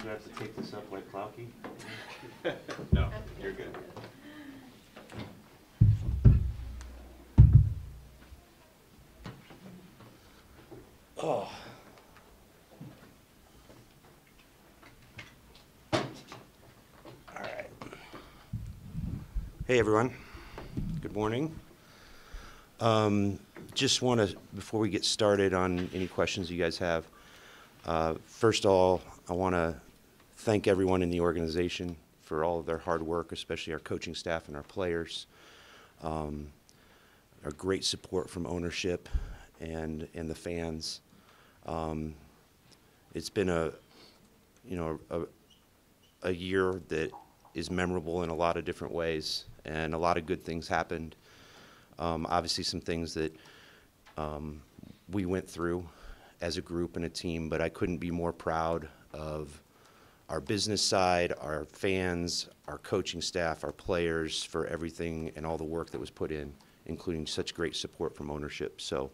Do I have to take this up like Clowkey? No, you're good. Oh. All right. Hey, everyone. Good morning. Just want to, before we get started on any questions you guys have, first of all, I want to thank everyone in the organization for all of their hard work, especially our coaching staff and our players. Our great support from ownership and the fans. It's been a year that is memorable in a lot of different ways, and a lot of good things happened. Obviously, some things that we went through as a group and a team, but I couldn't be more proud of our business side, our fans, our coaching staff, our players for everything and all the work that was put in, including such great support from ownership. So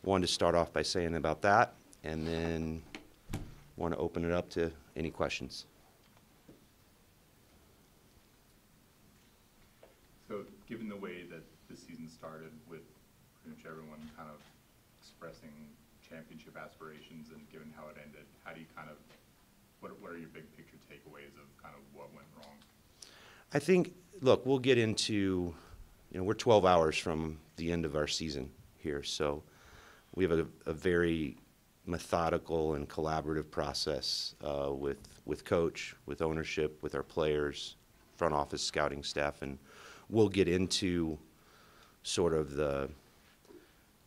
wanted to start off by saying about that, and then want to open it up to any questions. So given the way that the season started with pretty much everyone kind of expressing championship aspirations, and given how it ended, how do you kind of, what are your big picture takeaways of kind of what went wrong? I think, look, we'll get into, we're 12 hours from the end of our season here, so we have a very methodical and collaborative process with coach, with ownership, with our players, front office, scouting staff, and we'll get into sort of the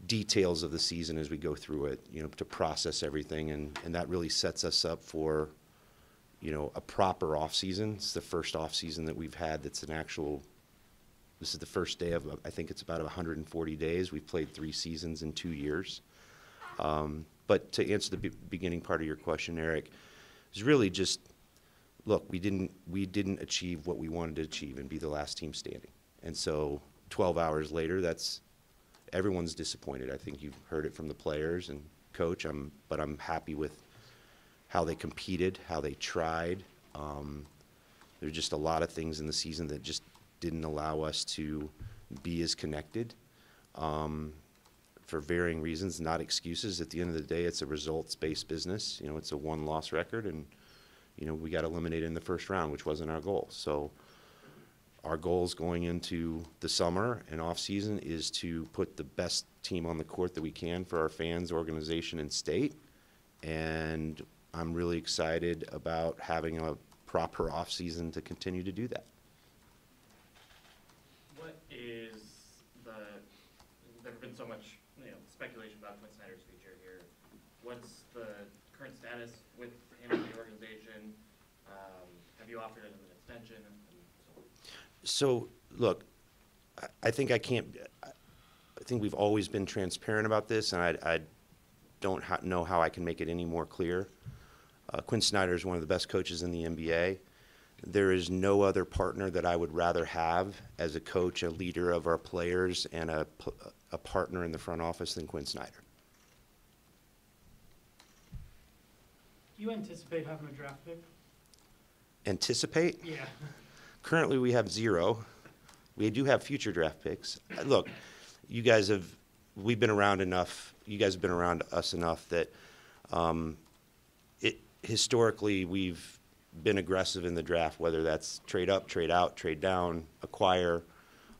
details of the season as we go through it, to process everything, and that really sets us up for, a proper off-season. It's the first off-season that we've had that's an actual, this is the first day of, I think it's about 140 days. We've played 3 seasons in 2 years. But to answer the beginning part of your question, Eric, is really just, look, we didn't achieve what we wanted to achieve and be the last team standing. And so 12 hours later, everyone's disappointed. I think you've heard it from the players and coach, but I'm happy with how they competed, how they tried. There's just a lot of things in the season that just didn't allow us to be as connected for varying reasons, not excuses. At the end of the day, it's a results-based business. It's a one-loss record, and we got eliminated in the first round, which wasn't our goal. So our goals going into the summer and off-season is to put the best team on the court that we can for our fans, organization, and state. And I'm really excited about having a proper off-season to continue to do that. What is there's been so much speculation about Quinn Snyder's future here. What's the current status with him in the organization? Have you offered him an extension? And So, look, I think we've always been transparent about this, and I don't know how I can make it any more clear. Quinn Snyder is one of the best coaches in the NBA. There is no other partner that I would rather have as a coach, a leader of our players, and a partner in the front office than Quinn Snyder. Do you anticipate having a draft pick? Anticipate? Yeah. Currently, we have 0. We do have future draft picks. Look, we've been around enough. You guys have been around us enough that historically we've been aggressive in the draft, whether that's trade up, trade out, trade down, acquire.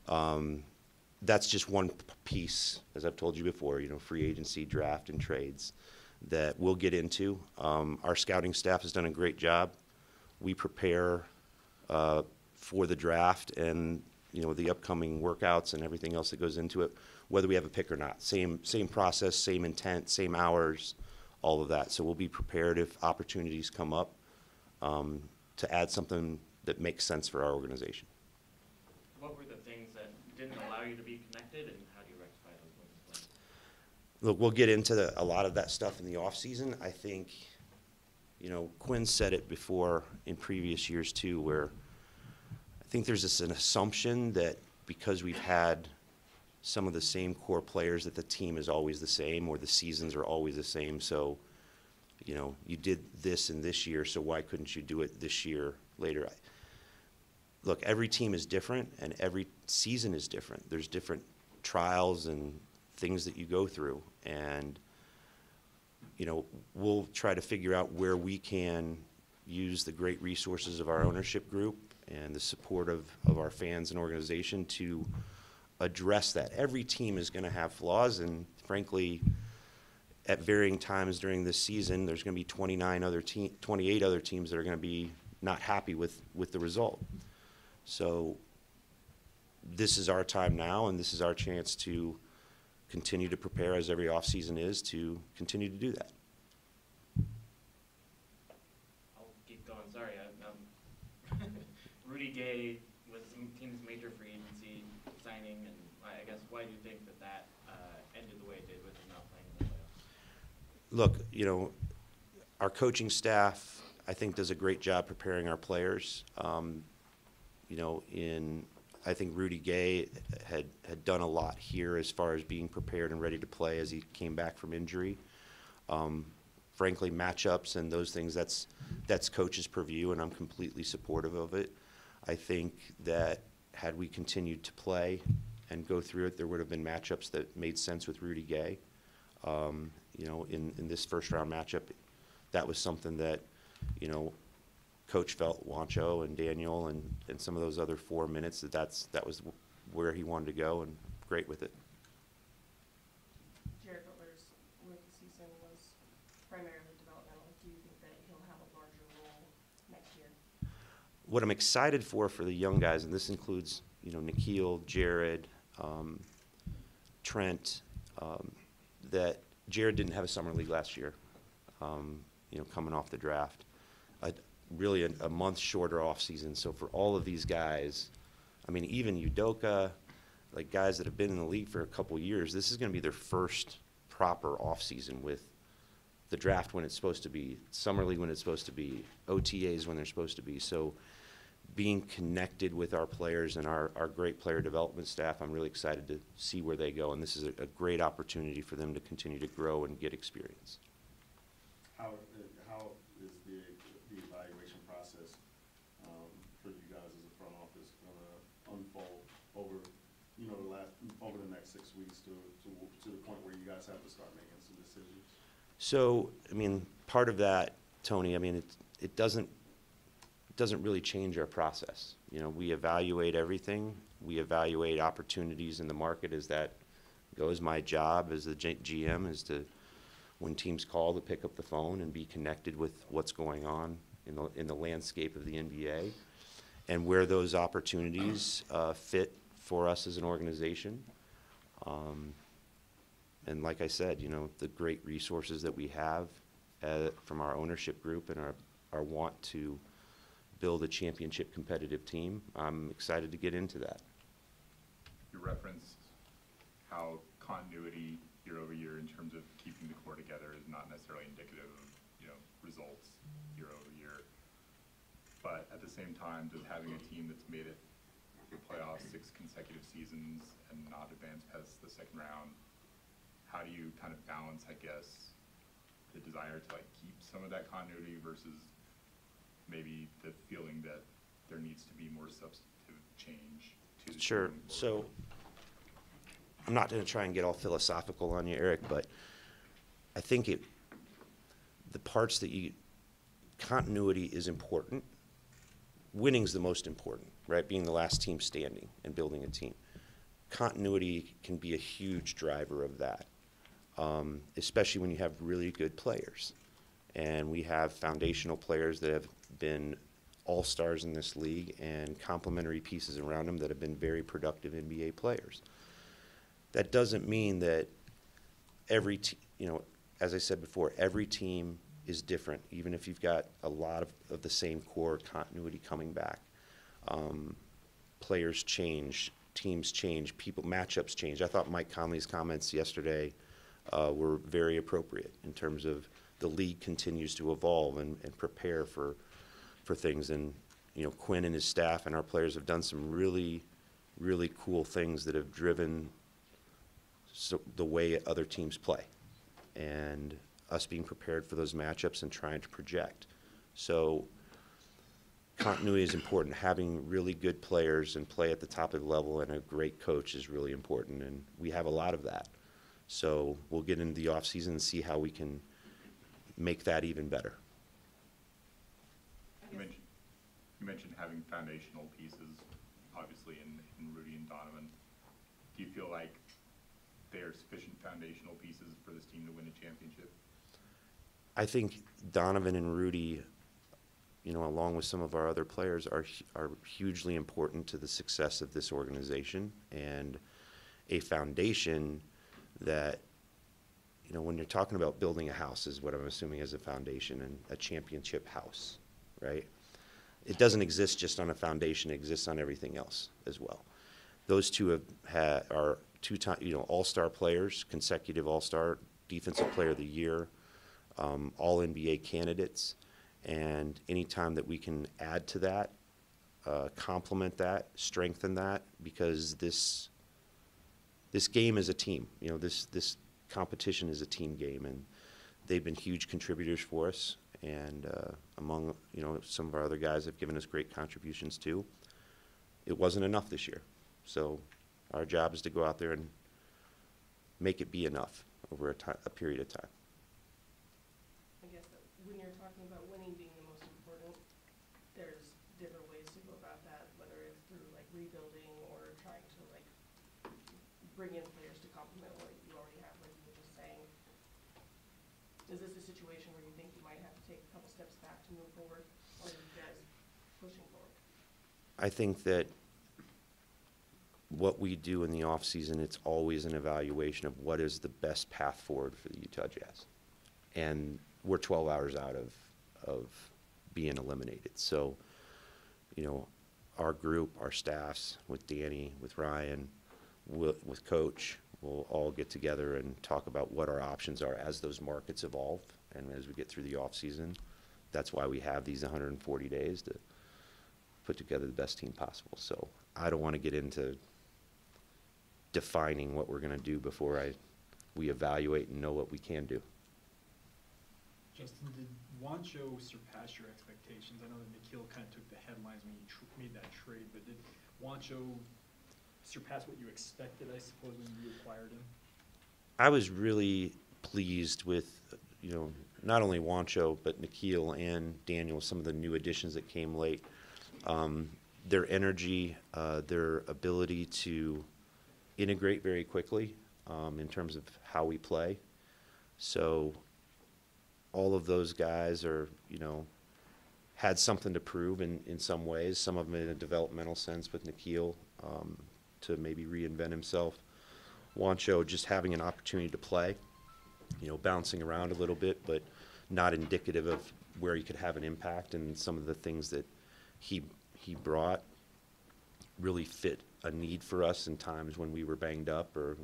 That's just one piece, as I've told you before, free agency, draft, and trades that we'll get into. Our scouting staff has done a great job. We prepare for the draft and the upcoming workouts and everything else that goes into it, whether we have a pick or not. Same process, same intent, same hours, all of that. So we'll be prepared if opportunities come up to add something that makes sense for our organization. what were the things that didn't allow you to be connected, and how do you rectify those things? Look, we'll get into a lot of that stuff in the off season. I think, Quinn said it before in previous years too, where I think there's an assumption that because we've had some of the same core players that the team is always the same or the seasons are always the same. So you know, you did this in this year, so why couldn't you do it this year later? Look, every team is different, and every season is different. There's different trials and things that you go through, and you know, we'll try to figure out where we can use the great resources of our ownership group and the support of our fans and organization to address that. Every team is going to have flaws, and frankly, at varying times during this season, there's going to be 28 other teams that are going to be not happy with the result. So this is our time now, and this is our chance to continue to prepare, as every offseason is, to continue to do that. I'll keep going, sorry. Rudy Gay was the team's major free agency signing, and I guess why do you think that ended the way it did with him not playing in the playoffs? Look, you know, our coaching staff, I think, does a great job preparing our players. You know, I think Rudy Gay had done a lot here as far as being prepared and ready to play as he came back from injury. Frankly, matchups and those things, that's coach's purview, and I'm completely supportive of it. I think that had we continued to play and go through it, there would have been matchups that made sense with Rudy Gay. You know, in this first round matchup, that was something that, you know, Coach felt, Wancho and Daniel and some of those other 4 minutes, that was where he wanted to go, and great with it. Jared Butler's rookie season was primarily developmental. Do you think that he'll have a larger role next year? What I'm excited for the young guys, and this includes, you know, Nikhil, Jared, Trent, that Jared didn't have a summer league last year, you know, coming off the draft. Really a month shorter off season. So for all of these guys, I mean, even Udoka, like guys that have been in the league for a couple years, this is going to be their first proper off season with the draft when it's supposed to be, summer league when it's supposed to be, OTAs when they're supposed to be. So being connected with our players and our great player development staff, I'm really excited to see where they go. And this is a great opportunity for them to continue to grow and get experience. How is the evaluation process for you guys as a front office going to unfold over, you know, over the next 6 weeks to the point where you guys have to start making some decisions? So, I mean, part of that, Tony, I mean, it doesn't really change our process. You know, we evaluate everything. We evaluate opportunities in the market as that goes. My job as the GM is to, when teams call, to pick up the phone and be connected with what's going on in the landscape of the NBA and where those opportunities fit for us as an organization. And like I said, you know, the great resources that we have from our ownership group and our want to build a championship competitive team, I'm excited to get into that. You referenced how continuity year over year in terms of keeping the core together is not necessarily indicative of, you know, results year over year. But at the same time, does having a team that's made it to the playoffs 6 consecutive seasons and not advance past the second round, how do you kind of balance, I guess, the desire to like keep some of that continuity versus maybe the feeling that there needs to be more substantive change to the Sure. team? So I'm not going to try and get all philosophical on you, Eric, but I think the parts that continuity is important. Winning's the most important, right? Being the last team standing and building a team. Continuity can be a huge driver of that, especially when you have really good players. And we have foundational players that have been all-stars in this league and complementary pieces around them that have been very productive NBA players. That doesn't mean that you know, as I said before, every team is different, even if you've got a lot of the same core continuity coming back. Players change, teams change, matchups change. I thought Mike Conley's comments yesterday were very appropriate in terms of the league continues to evolve and prepare for things. And, you know, Quinn and his staff and our players have done some really, really cool things that have driven the way other teams play. And us being prepared for those matchups and trying to project. So continuity is important. Having really good players and play at the top of the level and a great coach is really important, and we have a lot of that. So we'll get into the offseason and see how we can make that even better. You mentioned having foundational pieces, obviously, in Rudy and Donovan. Do you feel like they are sufficient foundational pieces for this team to win a championship? I think Donovan and Rudy, you know, along with some of our other players, are hugely important to the success of this organization, and a foundation that, you know, when you're talking about building a house is what I'm assuming as a foundation, and a championship house, right? It doesn't exist just on a foundation, it exists on everything else as well. Those two are two-time, you know, all-star players, consecutive all-star, defensive player of the year, all NBA candidates, and anytime that we can add to that, complement that, strengthen that, because this game is a team. You know, this competition is a team game, and they've been huge contributors for us. And among, you know, some of our other guys have given us great contributions too. It wasn't enough this year, so our job is to go out there and make it be enough over a period of time. I guess that when you're talking about winning being the most important, there's different ways to go about that, whether it's through like rebuilding or trying to like bring in players to complement what you already have, like you were just saying. Is this a situation where you think you might have to take a couple steps back to move forward, or are you guys pushing forward? I think that what we do in the offseason, it's always an evaluation of what is the best path forward for the Utah Jazz. And we're 12 hours out of being eliminated. So, you know, our group, our staffs, with Danny, with Ryan, with Coach, we'll all get together and talk about what our options are as those markets evolve and as we get through the offseason. That's why we have these 140 days to put together the best team possible. So I don't want to get into defining what we're going to do before we evaluate and know what we can do. Justin, did Juancho surpass your expectations? I know that Nikhil kind of took the headlines when you made that trade, but did Juancho surpass what you expected, I suppose, when you acquired him? I was really pleased with, you know, not only Juancho, but Nikhil and Daniel, some of the new additions that came late. Their energy, their ability to integrate very quickly in terms of how we play. So all of those guys are, you know, had something to prove in some ways, some of them in a developmental sense with Nikhil to maybe reinvent himself. Juancho just having an opportunity to play, you know, bouncing around a little bit, but not indicative of where he could have an impact, and some of the things that he brought really fit a need for us in times when we were banged up or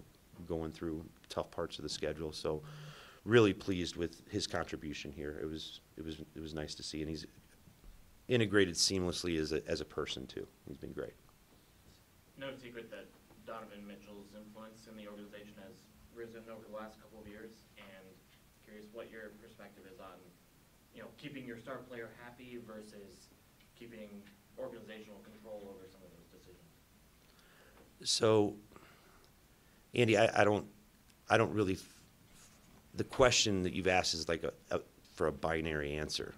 going through tough parts of the schedule. So really pleased with his contribution here. It was nice to see, and he's integrated seamlessly as a person too. He's been great. No secret that Donovan Mitchell's influence in the organization has risen over the last couple of years, and curious what your perspective is on, you know, keeping your star player happy versus keeping organizational control over some of those decisions. So, Andy, I don't really. The question that you've asked is like for a binary answer,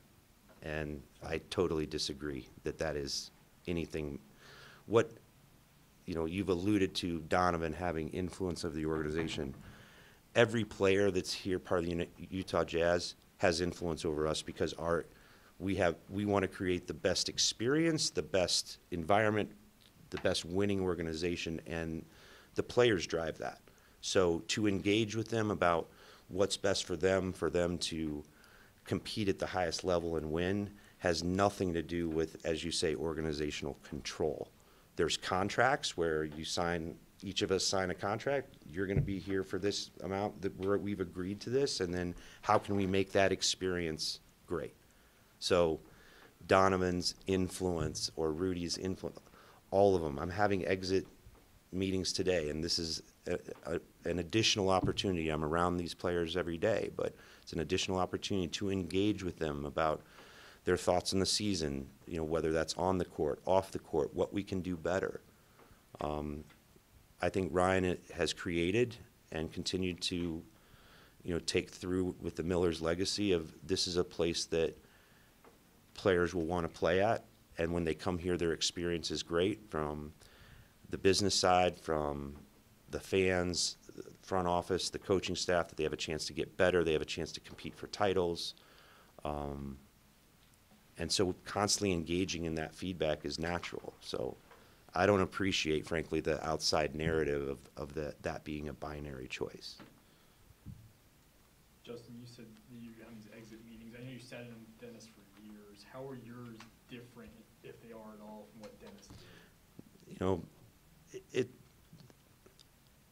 and I totally disagree that is anything. What, you know, you've alluded to Donovan having influence of the organization. Every player that's here, part of the Utah Jazz, has influence over us because we want to create the best experience, the best environment, the best winning organization, and the players drive that. So to engage with them about what's best for them to compete at the highest level and win has nothing to do with, as you say, organizational control. There's contracts where each of us sign a contract. You're going to be here for this amount that we've agreed to this, and then how can we make that experience great? So Donovan's influence or Rudy's influence, all of them. I'm having exit meetings today, and this is an additional opportunity. I'm around these players every day, but it's an additional opportunity to engage with them about their thoughts on the season, whether that's on the court, off the court, what we can do better. I think Ryan has created and continued to, take through with the Millers legacy of this is a place that players will want to play at, and when they come here, their experience is great from the business side, from the fans, the front office, the coaching staff, that they have a chance to get better, they have a chance to compete for titles. And so constantly engaging in that feedback is natural. So I don't appreciate, frankly, the outside narrative of that being a binary choice. Justin, you said that you have these exit meetings. I know you sat in them with Dennis for years. How are yours different, if they are at all, from what Dennis did?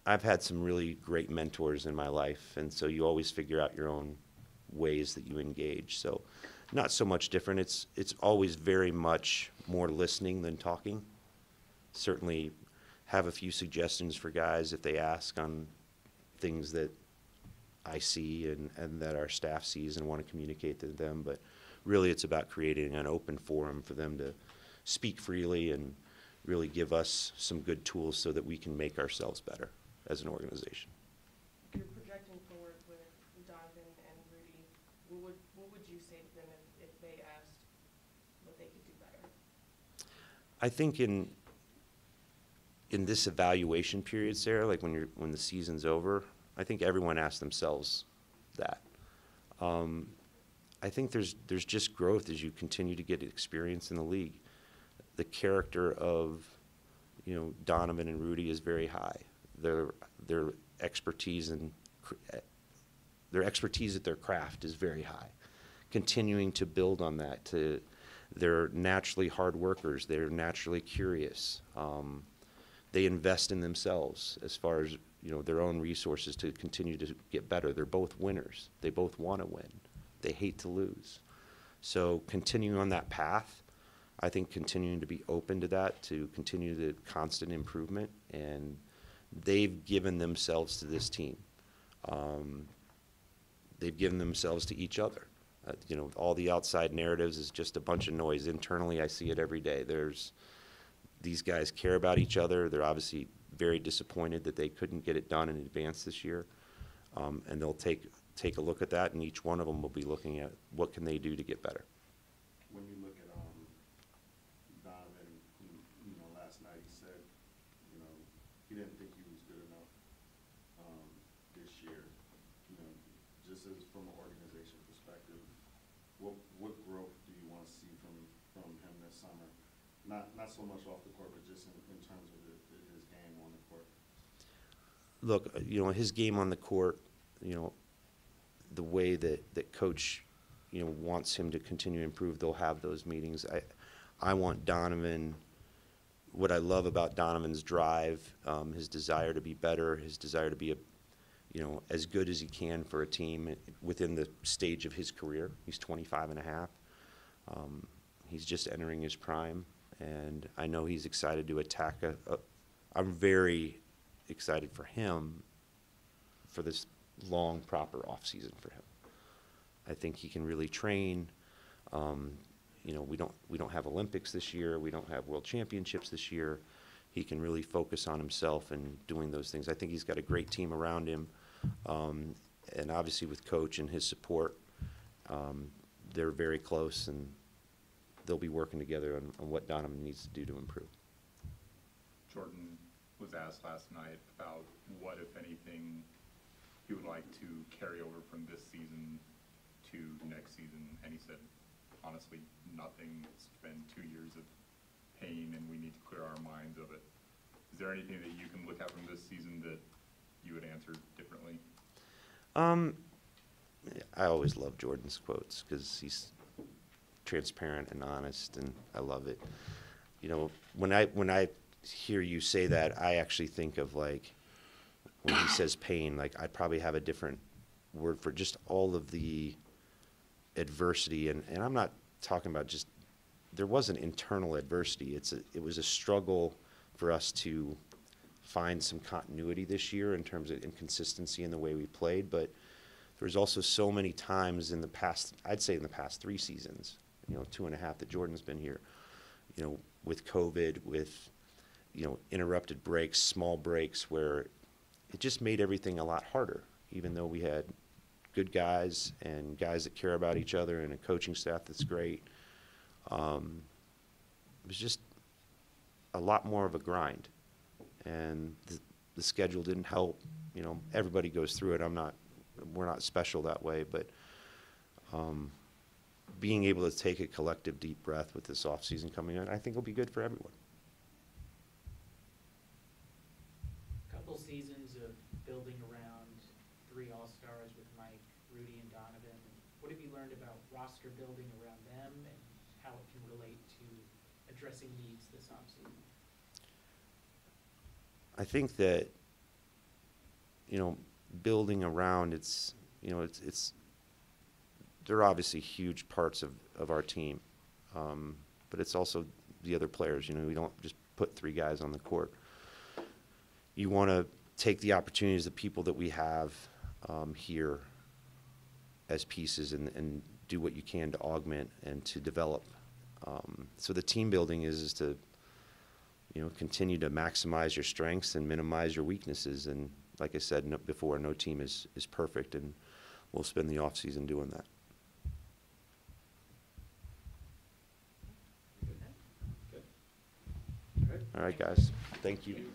I've had some really great mentors in my life, and so you always figure out your own ways that you engage. So not so much different. It's always very much more listening than talking. Certainly have a few suggestions for guys if they ask on things that I see and that our staff sees and want to communicate to them. But really it's about creating an open forum for them to speak freely and really give us some good tools so that we can make ourselves better as an organization. You're projecting forward with Donovan and Rudy. What would you say to them if they asked what they could do better? I think in this evaluation period, Sarah, like when the season's over, I think everyone asks themselves that. I think there's just growth as you continue to get experience in the league. The character of Donovan and Rudy is very high. Their expertise at their craft is very high. Continuing to build on that, they're naturally hard workers. They're naturally curious. They invest in themselves as far as their own resources to continue to get better. They're both winners. They both want to win. They hate to lose. So continuing on that path, I think continuing to be open to that, to continue the constant improvement, and they've given themselves to this team. They've given themselves to each other. All the outside narratives is just a bunch of noise. Internally, I see it every day. These guys care about each other. They're obviously very disappointed that they couldn't get it done in advance this year. And they'll take a look at that, and each one of them will be looking at what can they do to get better. When you look at Donovan, last night he said, he didn't think he was good enough this year. Just as from an organization perspective, what growth do you want to see from him this summer? Not so much off the court, but just in terms of his game on the court. Look, his game on the court, the way that Coach, wants him to continue to improve, they'll have those meetings. I want Donovan, what I love about Donovan's drive, his desire to be better, his desire to be as good as he can for a team within the stage of his career. He's 25 and a half. He's just entering his prime, and I know he's excited to attack I'm very excited for him for this long, proper off-season for him. I think he can really train. We don't have Olympics this year. We don't have World Championships this year. He can really focus on himself and doing those things. I think he's got a great team around him, and obviously with Coach and his support, they're very close, and they'll be working together on what Donovan needs to do to improve. Jordan was asked last night about what, if anything, he would like to carry over from this season to next season, and he said, honestly, nothing. It's been 2 years of pain, and we need to clear our minds of it. Is there anything that you can look at from this season that you would answer differently? I always love Jordan's quotes because he's transparent and honest, and I love it. When I hear you say that, I actually think of when he says pain, I'd probably have a different word for just all of the adversity, and I'm not talking about just, there wasn't internal adversity. It was a struggle for us to find some continuity this year in terms of inconsistency in the way we played, but there's also so many times in the past, I'd say in the past 3 seasons, 2.5 that Jordan's been here, with COVID, with, interrupted breaks, small breaks, where it just made everything a lot harder, even though we had good guys and guys that care about each other and a coaching staff that's great. It was just a lot more of a grind, and the schedule didn't help. Everybody goes through it. We're not special that way, but being able to take a collective deep breath with this offseason coming on, I think will be good for everyone. Couple seasons of building around 3 All-Stars with Mike, Rudy, and Donovan. What have you learned about roster building around them and how it can relate to addressing needs this offseason? I think that, building around, they're obviously huge parts of our team, but it's also the other players. We don't just put 3 guys on the court. You want to take the opportunities, the people that we have here as pieces, and do what you can to augment and to develop. So the team building is to, continue to maximize your strengths and minimize your weaknesses. And like I said before, no team is perfect, and we'll spend the offseason doing that. Good. All right, guys. Thank you.